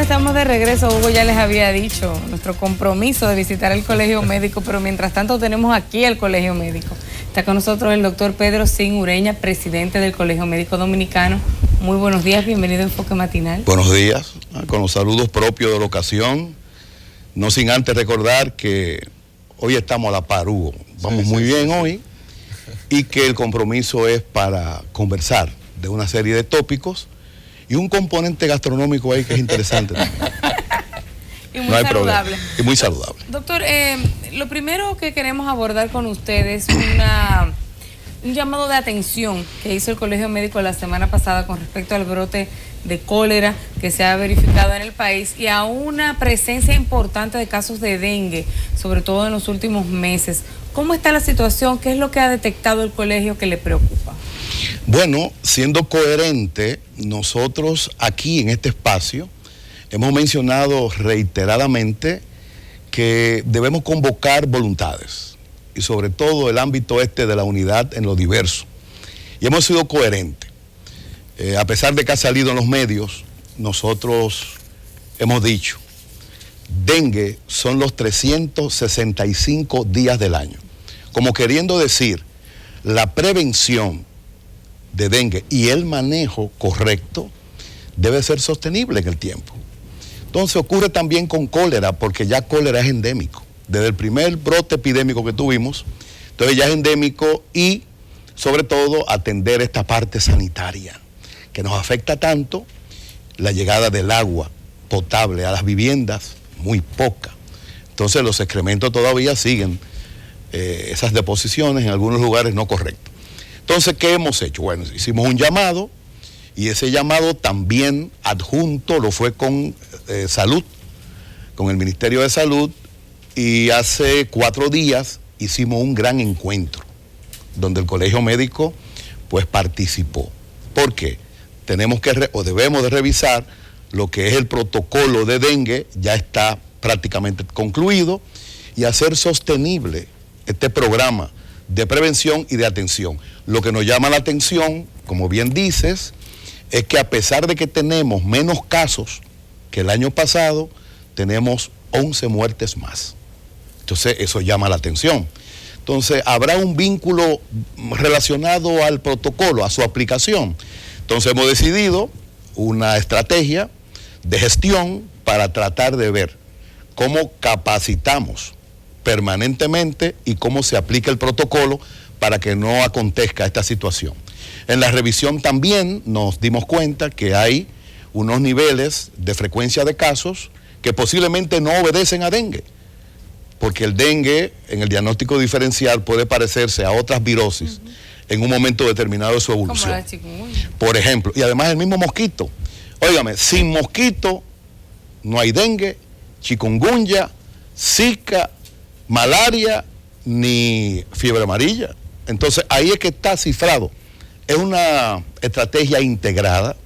estamos de regreso. Hugo ya les había dicho nuestro compromiso de visitar el Colegio Médico, pero mientras tanto tenemos aquí el Colegio Médico. Está con nosotros el doctor Pedro Sin Ureña, presidente del Colegio Médico Dominicano. Muy buenos días, bienvenido a Enfoque Matinal. Buenos días, con los saludos propios de la ocasión, no sin antes recordar que hoy estamos a la par, Hugo. Vamos muy bien hoy, y que el compromiso es para conversar de una serie de tópicos y un componente gastronómico ahí que es interesante también. Y muy saludable. Y muy saludable. Doctor, lo primero que queremos abordar con ustedes es un llamado de atención que hizo el Colegio Médico la semana pasada con respecto al brote de cólera que se ha verificado en el país y a una presencia importante de casos de dengue, sobre todo en los últimos meses. ¿Cómo está la situación? ¿Qué es lo que ha detectado el colegio que le preocupa? Bueno, siendo coherente, nosotros aquí en este espacio hemos mencionado reiteradamente que debemos convocar voluntades y sobre todo el ámbito de la unidad en lo diverso. Y hemos sido coherentes. A pesar de que ha salido en los medios, nosotros hemos dicho, dengue son los 365 días del año. Como queriendo decir, la prevención de dengue y el manejo correcto debe ser sostenible en el tiempo. Entonces ocurre también con cólera, porque ya cólera es endémico. Desde el primer brote epidémico que tuvimos, entonces ya es endémico, y sobre todo atender esta parte sanitaria que nos afecta tanto, la llegada del agua potable a las viviendas, muy poca. Entonces los excrementos todavía siguen esas deposiciones en algunos lugares no correctos. Entonces, ¿qué hemos hecho? Bueno, hicimos un llamado, y ese llamado también adjunto lo fue con Salud, con el Ministerio de Salud, y hace 4 días hicimos un gran encuentro, donde el Colegio Médico pues participó. ¿Por qué? Tenemos que, o debemos de revisar lo que es el protocolo de dengue, ya está prácticamente concluido, y hacer sostenible este programa de prevención y de atención. Lo que nos llama la atención, como bien dices, es que a pesar de que tenemos menos casos que el año pasado, tenemos 11 muertes más. Entonces, eso llama la atención. Entonces, habrá un vínculo relacionado al protocolo, a su aplicación. Entonces, hemos decidido una estrategia de gestión para tratar de ver cómo capacitamos permanentemente y cómo se aplica el protocolo para que no acontezca esta situación. En la revisión también nos dimos cuenta que hay unos niveles de frecuencia de casos que posiblemente no obedecen a dengue, porque el dengue en el diagnóstico diferencial puede parecerse a otras virosis en un momento determinado de su evolución. Como la chikungunya, por ejemplo, y además el mismo mosquito. Óigame, sin mosquito no hay dengue, chikungunya, zika, malaria ni fiebre amarilla. Entonces ahí es que está cifrado. Es una estrategia integrada,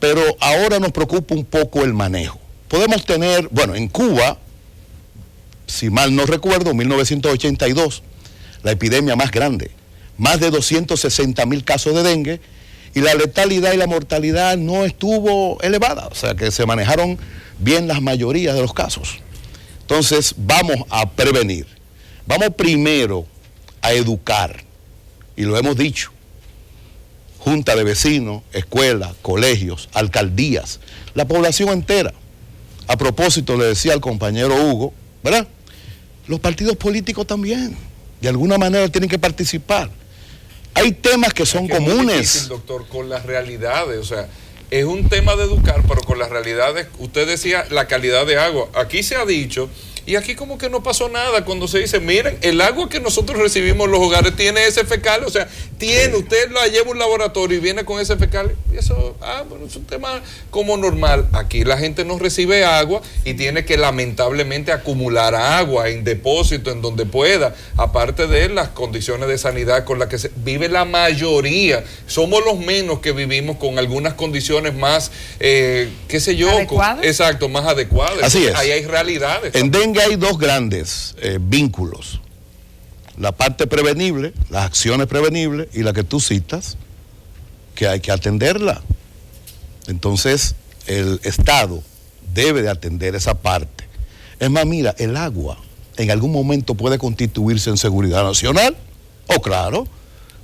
pero ahora nos preocupa un poco el manejo. Podemos tener, bueno, en Cuba, si mal no recuerdo, 1982, la epidemia más grande, más de 260,000 casos de dengue, y la letalidad y la mortalidad no estuvo elevada, o sea que se manejaron bien las mayorías de los casos. Entonces vamos a prevenir, vamos primero a educar, y lo hemos dicho, junta de vecinos, escuelas, colegios, alcaldías, la población entera. A propósito, le decía al compañero Hugo, ¿verdad? Los partidos políticos también, de alguna manera tienen que participar. Hay temas que son comunes. Es muy difícil, doctor, con las realidades, o sea, es un tema de educar, pero con las realidades, usted decía la calidad de agua. Aquí se ha dicho, y aquí como que no pasó nada cuando se dice, miren, el agua que nosotros recibimos en los hogares tiene ese fecal, o sea, usted la lleva a un laboratorio y viene con ese fecal, y eso, bueno, es un tema como normal. Aquí la gente no recibe agua y tiene que lamentablemente acumular agua en depósito, en donde pueda, aparte de las condiciones de sanidad con las que vive la mayoría. Somos los menos que vivimos con algunas condiciones más, qué sé yo, exacto, más adecuadas. Así es. Ahí hay realidades. En dengue hay dos grandes vínculos: la parte prevenible, las acciones prevenibles, y la que tú citas, que hay que atenderla. Entonces, el Estado debe de atender esa parte. Es más, mira, el agua en algún momento puede constituirse en seguridad nacional, claro,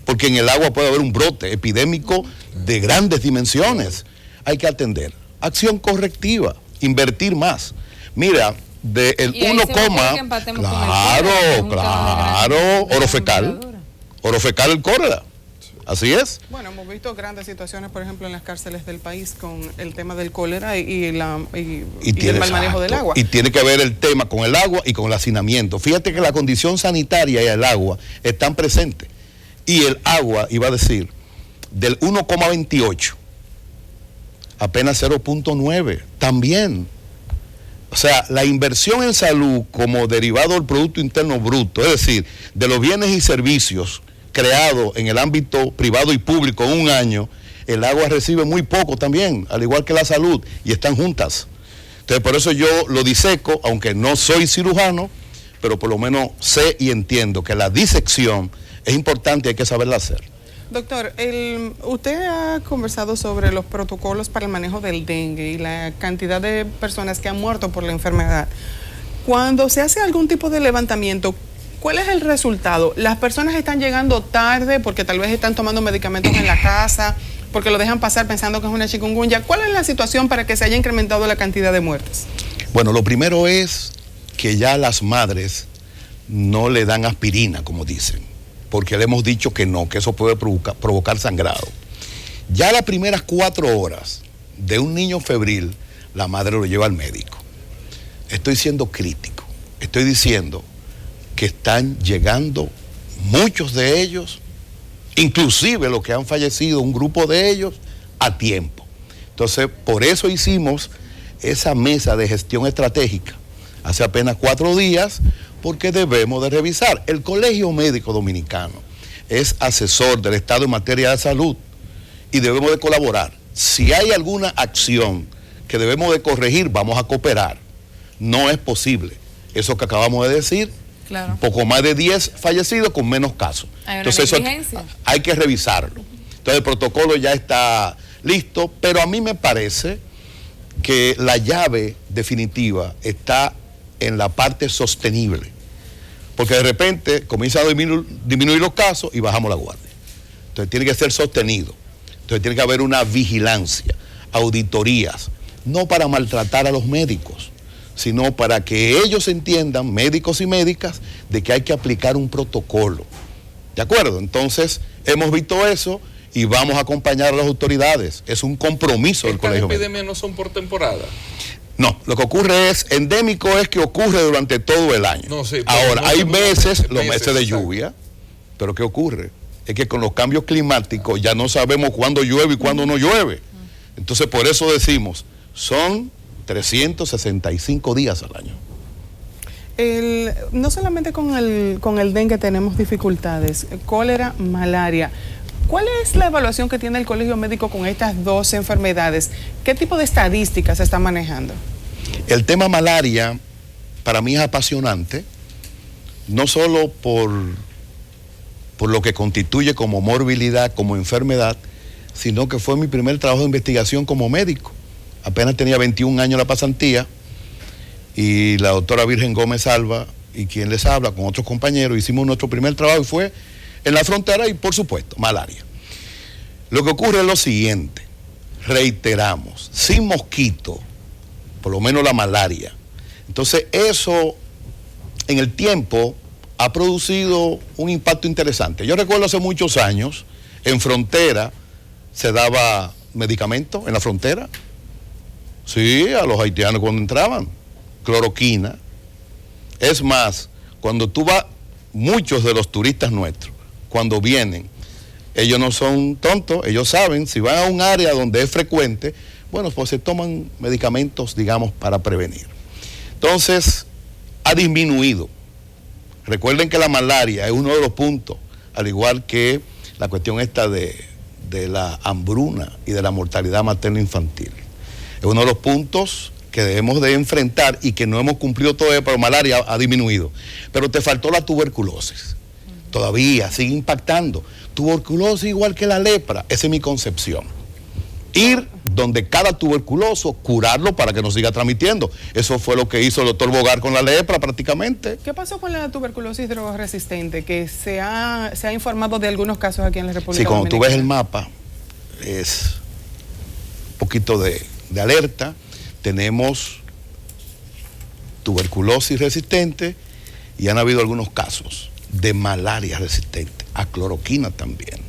porque en el agua puede haber un brote epidémico de grandes dimensiones. Hay que atender. Acción correctiva, invertir más. Mira, del 1, claro, oro fecal el cólera. Así es. Bueno, hemos visto grandes situaciones, por ejemplo, en las cárceles del país con el tema del cólera y el mal manejo del agua. Y tiene que ver el tema con el agua y con el hacinamiento. Fíjate que la condición sanitaria y el agua están presentes. Y el agua, iba a decir, del 1,28, apenas 0,9, también. O sea, la inversión en salud como derivado del Producto Interno Bruto, es decir, de los bienes y servicios creado en el ámbito privado y público en un año, el agua recibe muy poco también, al igual que la salud, y están juntas. Entonces, por eso yo lo diseco, aunque no soy cirujano, pero por lo menos sé y entiendo que la disección es importante y hay que saberla hacer. Doctor, usted ha conversado sobre los protocolos para el manejo del dengue y la cantidad de personas que han muerto por la enfermedad. Cuando se hace algún tipo de levantamiento, ¿cuál es el resultado? ¿Las personas están llegando tarde porque tal vez están tomando medicamentos en la casa, porque lo dejan pasar pensando que es una chikungunya? ¿Cuál es la situación para que se haya incrementado la cantidad de muertes? Bueno, lo primero es que ya las madres no le dan aspirina, como dicen, porque le hemos dicho que no, que eso puede provocar sangrado. Ya las primeras 4 horas de un niño febril, la madre lo lleva al médico. Estoy siendo crítico, estoy diciendo que están llegando muchos de ellos, inclusive los que han fallecido, un grupo de ellos, a tiempo. Entonces, por eso hicimos esa mesa de gestión estratégica hace apenas 4 días, porque debemos de revisar. El Colegio Médico Dominicano es asesor del Estado en materia de salud y debemos de colaborar. Si hay alguna acción que debemos de corregir, vamos a cooperar. No es posible eso que acabamos de decir. Claro. Poco más de 10 fallecidos con menos casos. Entonces eso hay que revisarlo. Entonces el protocolo ya está listo, pero a mí me parece que la llave definitiva está en la parte sostenible, porque de repente comienza a disminuir los casos y bajamos la guardia. Entonces tiene que ser sostenido. Entonces tiene que haber una vigilancia, auditorías, no para maltratar a los médicos, sino para que ellos entiendan, médicos y médicas, de que hay que aplicar un protocolo. ¿De acuerdo? Entonces, hemos visto eso y vamos a acompañar a las autoridades. Es un compromiso del Colegio Médico. ¿Las epidemias no son por temporada? No, lo que ocurre es, endémico es que ocurre durante todo el año. No, sí, ahora, no hay meses, los meses meses de lluvia, pero ¿qué ocurre? Es que con los cambios climáticos ya no sabemos cuándo llueve y cuándo no llueve. Entonces, por eso decimos, son 365 días al año. No solamente con el dengue tenemos dificultades, cólera, malaria. ¿Cuál es la evaluación que tiene el Colegio Médico con estas 2 enfermedades? ¿Qué tipo de estadísticas se está manejando? El tema malaria para mí es apasionante, no solo por lo que constituye como morbilidad, como enfermedad, sino que fue mi primer trabajo de investigación como médico. Apenas tenía 21 años la pasantía y la doctora Virgen Gómez Alba y quien les habla con otros compañeros hicimos nuestro primer trabajo y fue en la frontera y por supuesto malaria. Lo que ocurre es lo siguiente, reiteramos, sin mosquito, por lo menos la malaria. Entonces eso en el tiempo ha producido un impacto interesante. Yo recuerdo hace muchos años, en frontera se daba medicamento en la frontera. Sí, a los haitianos cuando entraban, cloroquina. Es más, cuando tú vas, muchos de los turistas nuestros, cuando vienen, ellos no son tontos, ellos saben, si van a un área donde es frecuente, bueno, pues se toman medicamentos, digamos, para prevenir. Entonces, ha disminuido. Recuerden que la malaria es uno de los puntos, al igual que la cuestión esta de la hambruna y de la mortalidad materno-infantil. Es uno de los puntos que debemos de enfrentar y que no hemos cumplido todavía, pero malaria ha disminuido. Pero te faltó la tuberculosis. Todavía sigue impactando. Tuberculosis igual que la lepra, esa es mi concepción. Ir donde cada tuberculoso, curarlo para que no siga transmitiendo. Eso fue lo que hizo el doctor Bogar con la lepra prácticamente. ¿Qué pasó con la tuberculosis drogoresistente? Que se ha informado de algunos casos aquí en la República Sí, cuando tú ves el Dominicana. mapa, es un poquito de alerta. Tenemos tuberculosis resistente y han habido algunos casos de malaria resistente, a cloroquina también.